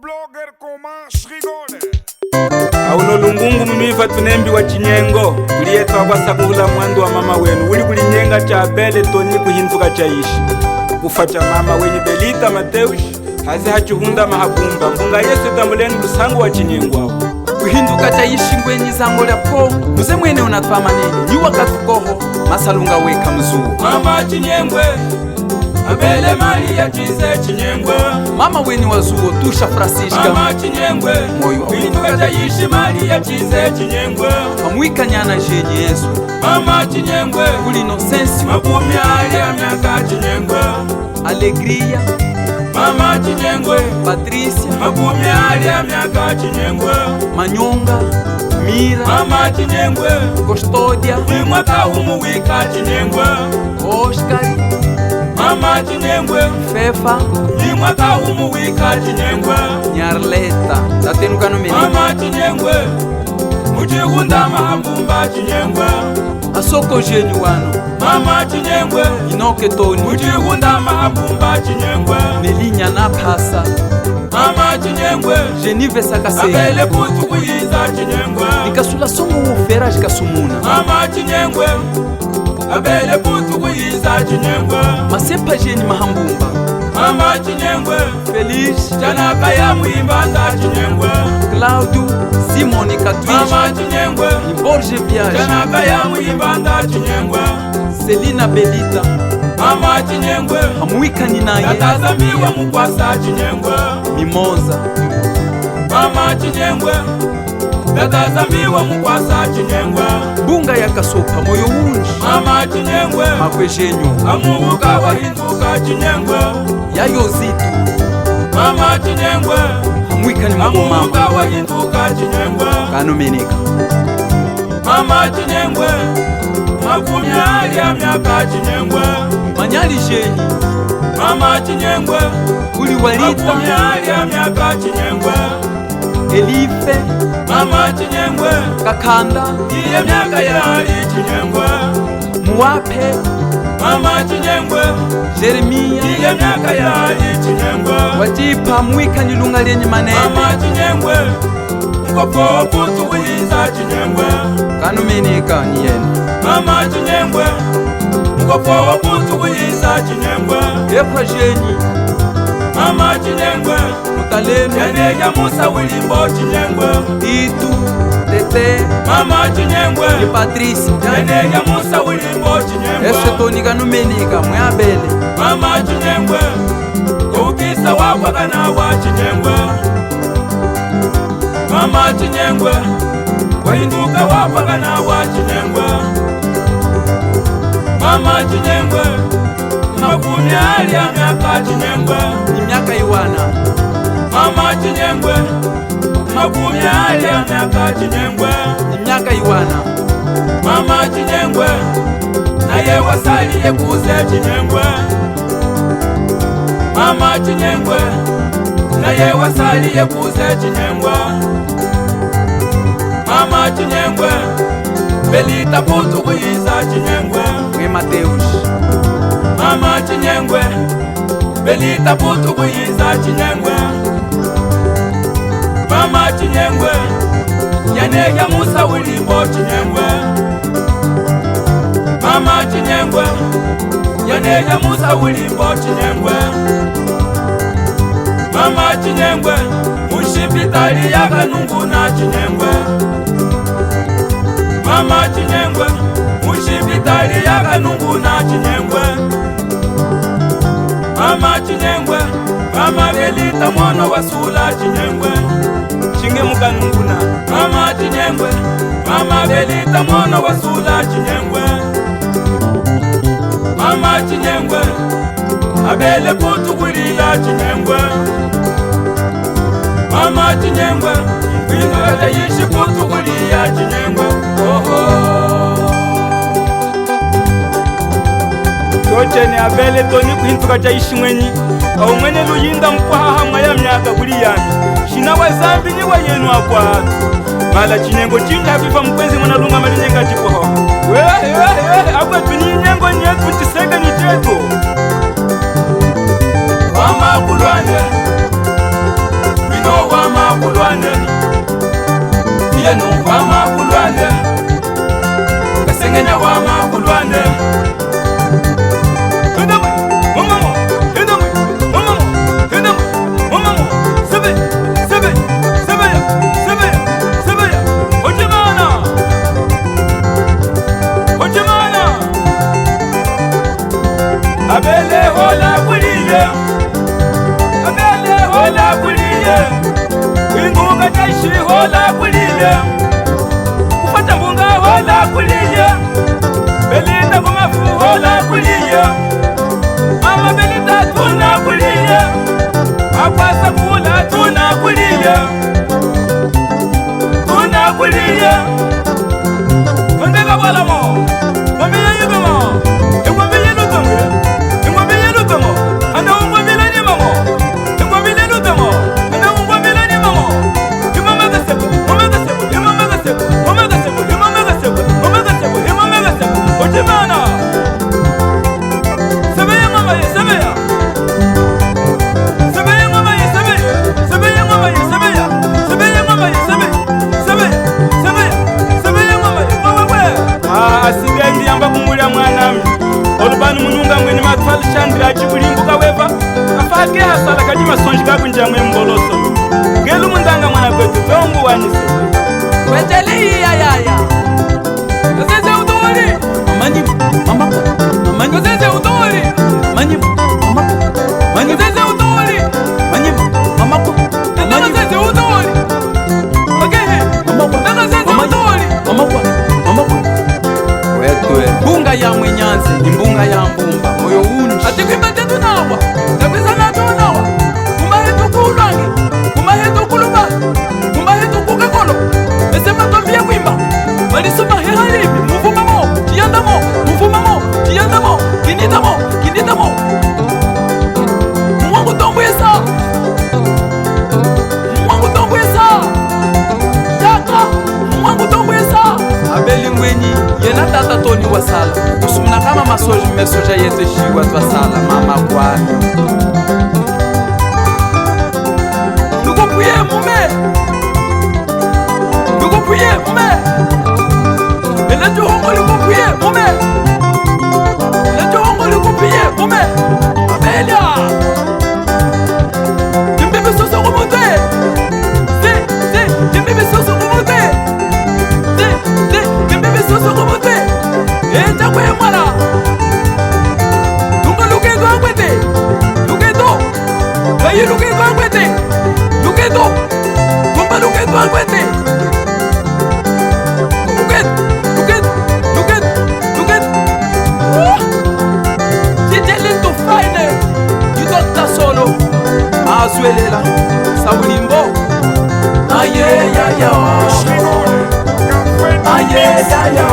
blogger Comas rigole auno lungungu mimifa tunembi wa chinyengo uliyetwa kwa sakula mwandu wa mama wenu uli kulinyenga cha bele toni kuhinzuka cha ishi ufacha mama wenye Belita Mateushi hazi hachihunda mahabumba mbunga Yesu tambuleni lusangu wa chinyengo wao kuhinduka cha ishi ngwenyi zango la po muze mwene unatwa maneni ni wakatukoho masalunga weka mzuu mama chinyengwe abele mali ya chize chinyengwe mama weni wazuo tusha frasishka mama chinyengwe moyo kuhinduka cha ishi mali ya chize chinyengwe pamwika nyana jenye Yesu mama chinyengwe kuli inosensi makumi ali ya miaka chinyengwe alegria mama chinyengwe Patricia makumi ali ya miaka chinyengwe Manyonga Mira mama chinyengwe Custodia mwaka umuwika chinyengwe Oscar mama chinyengwe Fefa mwaka umuwika chinyengwe Nyarleta tatenukano meni mama chinyengwe mujihunda mahambumba chinyengwe asoko jenyu wano mama chinyengwe inoke toni mujihunda mahambumba chinyengwe nelinya na pasa mama chinyengwe Genive sakase abele putu kuyiza chinyengwe nikasula songo ufera jikasumuna mama chinyengwe abele putu kuyiza chinyengwe masepa jeni mahambumba mama chinyengwe Feliz chanaka ya muimbanda chinyengwe Claudio Simone Katwish mama chinyengwe Borge Viage chanaka ya muimbanda chinyengwe Selina Belita mama chinyengwe hamwika ni naye tatazamiwa mukwasa chinyengwe Mimoza mama chinyengwe tatazamiwa mukwasa chinyengwe bunga ya kasopa moyo unji mama chinyengwe makwejenyo amubuka wahinduka chinyengwe yayozitu mama chinyengwe hamwika ni mama amubuka wahinduka chinyengwe kanomeneka mama chinyengwe makumi ali ya miaka chinyengwe manyali jenyi mama chinyengwe kuli walita makumi ali ya miaka chinyengwe Elife mama chinyengwe Kakanda iye miaka yali chinyengwe Muwape mama chinyengwe Jeremia iye miaka yali chinyengwe wajipa mwika ni lunga lenye manene mama chinyengwe mkopo putu kuyiza chinyengwe kanomeneka ni yene mama chinyengwe mkopo putu kuyiza chinyengwe epwa jenyi mama chinyengwe mutalenu yaneja musa wilimbo chinyengwe itu tete mama chinyengwe ni Patrice yaneja musa wilimbo chinyengwe esetoni kanomeneka mwabele mama chinyengwe ukisa wakwakana wa chinyengwe mama chinyengwe wahinduka wakwakana wa chinyengwe mama chinyengwe makumi ali ya miaka chinyengwe ni miaka iwana mama chinyengwe makumi ali ya miaka chinyengwe ni miaka iwana mama chinyengwe naye wasaliye kuze chinyengwe mama chinyengwe naye wasaliye kuze chinyengwe mama chinyengwe Belita putu kuyiza chinyengwe mwe Mateushi mama chinyengwe Belita putu kuyiza chinyengwe mama chinyengwe yaneja musa wilimbo chinyengwe mama chinyengwe yaneja musa wilimbo chinyengwe mama chinyengwe mushipitali yakanunguna chinyengwe mama chinyengwe mushipitali yakanunguna chinyengwe mama chinyengwe mama Belita mwana wasula chinyengwe chinge mukanunguna mama chinyengwe mama Belita mwana wasula chinyengwe mama chinyengwe abele putu kulila chinyengwe mama chinyengwe kwinduka tayishi putu kulia chinyengwe chochene abele toni kuhinduka tayishi mwenyi au mwene luyinda mkwaha mwa ya myaka kuli yami shina wazambi ni wayenu akwatu mala chinyengo chinja hakuifa mkwenzi mwana lunga malinyenga chikwaho akwe tuninyengo nyetu chiseka ni chetu mama kulwane kulia kufata mbunga hola kulia Belinda kumafu hola kulia Mama Belinda tuna kulia Akwasa kula tuna kulia Tuna kulia Kondeka wala mo Mwambia yuko mo Mwambia yuko mo Mwambia yuko mo Ana mwambia ni mamo Mwambia yuko mo Ana mwambia ni mamo Mama gasebo Mama gasebo Mama gasebo Mama gasebo Mama gasebo Mama gasebo Mama gasebo Otimana Sebeya mama ye sebeya Sebeya mama ye sebeya Sebeya mama ye sebeya Sebeya mama ye sebeya Sebeya Sebeya Sebeya mama ye mama we asigendi amba kumulya mwanami olubani mununga mweni matwali chandira achibulimbuka weva afake hasala kajima sonji kakunja mwe mboloso gelu mundanga mwana kwetu tombu wanise Weteli ya Zeze udori Mani mama Mani zeze udori Mani mama Mani zeze udori Mani mama Mani zeze udori Okay mama zeze udori Mama Wetwe bunga ya mwenyanzi imbunga ya mbumba moyo unji ati kwimba tetu nawa takwisa na tunawa kumba hetu kulange kumba hetu kuluma kumba hetu kukakolo esema tombia kwimba walisuma hehalibi mufumamo tiyandamo mufumamo tiyandamo kinitamo mwangu tombwesa yaka mwangu tombwesa abeli ngwenyi yena tata toni wasala kusumuna kama mesoja yetu shiwa twasala mama kwani nukupuye mume elejo hongo likupuye mume abelia jimbibi soso kumute jimbibi soso kumute jimbibi soso kumute eja kwe mwana tunga luketo akwete bayi luketo akwete kumba luketo akwete Jijelinto fine Yudokta solo Azuelela Saulimbo Aye ya ya Shrigole, Aye ya ya